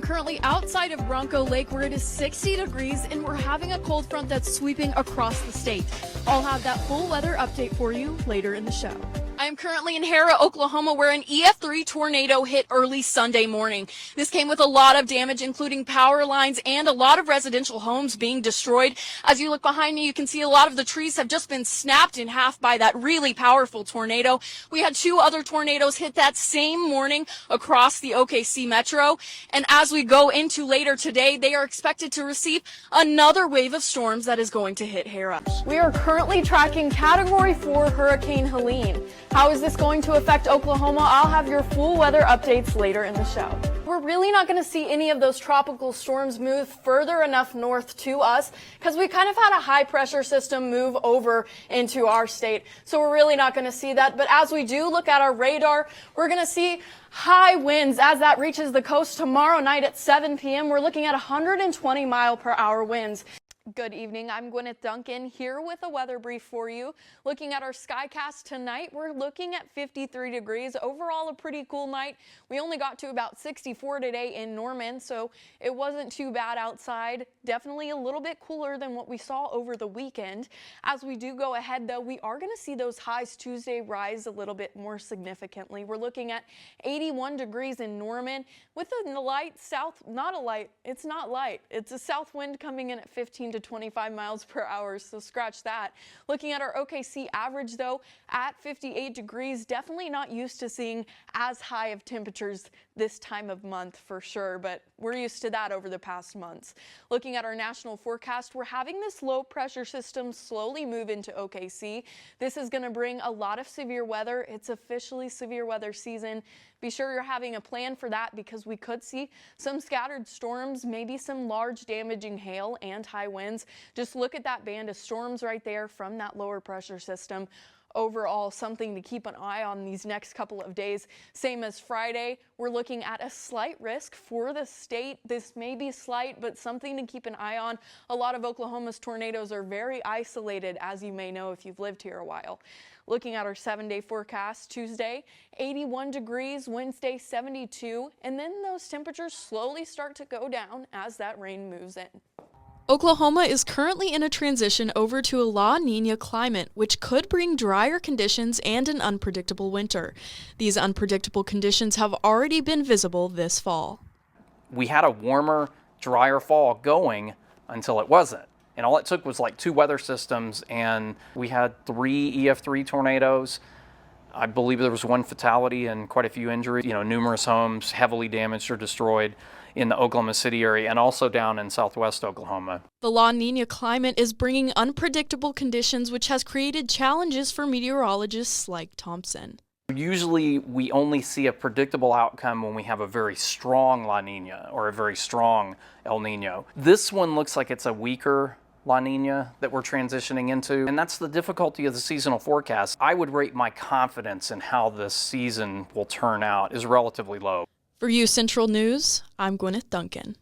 currently outside of Bronco Lake where it is 60 degrees and we're having a cold front that's sweeping across the state. I'll have that full weather update for you later in the show. I am currently in Hera, Oklahoma, where an EF3 tornado hit early Sunday morning. This came with a lot of damage, including power lines and a lot of residential homes being destroyed. As you look behind me, you can see a lot of the trees have just been snapped in half by that really powerful tornado. We had two other tornadoes hit that same morning across the OKC metro. And as we go into later today, they are expected to receive another wave of storms that is going to hit Hera. We are currently tracking Category 4 Hurricane Helene. How is this going to affect Oklahoma? I'll have your full weather updates later in the show. We're really not going to see any of those tropical storms move further enough north to us because we kind of had a high pressure system move over into our state. So we're really not going to see that. But as we do look at our radar, we're going to see high winds as that reaches the coast tomorrow night at 7 p.m. We're looking at 120 mile per hour winds. Good evening, I'm Gwyneth Duncan here with a weather brief for you. Looking at our skycast tonight, we're looking at 53 degrees. Overall, a pretty cool night. We only got to about 64 today in Norman, so it wasn't too bad outside. Definitely a little bit cooler than what we saw over the weekend. As we do go ahead, though, we are going to see those highs Tuesday rise a little bit more significantly. We're looking at 81 degrees in Norman with a light south, it's not light. It's a south wind coming in at 15 to 25 miles per hour, so scratch that. Looking at our OKC average, though, at 58 degrees, definitely not used to seeing as high of temperatures this time of month for sure, but we're used to that over the past months. Looking at our national forecast, we're having this low pressure system slowly move into OKC. This is going to bring a lot of severe weather. It's officially severe weather season. Be sure you're having a plan for that because we could see some scattered storms, maybe some large damaging hail and high winds. Just look at that band of storms right there from that lower pressure system. Overall, something to keep an eye on these next couple of days. Same as Friday, we're looking at a slight risk for the state. This may be slight, but something to keep an eye on. A lot of Oklahoma's tornadoes are very isolated, as you may know if you've lived here a while. Looking at our 7-day forecast, Tuesday, 81 degrees, Wednesday, 72, and then those temperatures slowly start to go down as that rain moves in. Oklahoma is currently in a transition over to a La Niña climate, which could bring drier conditions and an unpredictable winter. These unpredictable conditions have already been visible this fall. We had a warmer, drier fall going until it wasn't. And all it took was like 2 weather systems, and we had 3 EF3 tornadoes. I believe there was 1 fatality and quite a few injuries. Numerous homes heavily damaged or destroyed in the Oklahoma City area and also down in southwest Oklahoma. The La Niña climate is bringing unpredictable conditions, which has created challenges for meteorologists like Thompson. Usually we only see a predictable outcome when we have a very strong La Niña or a very strong El Nino. This one looks like it's a weaker La Niña that we're transitioning into, and that's the difficulty of the seasonal forecast. I would rate my confidence in how this season will turn out is relatively low. For U Central News, I'm Gwyneth Duncan.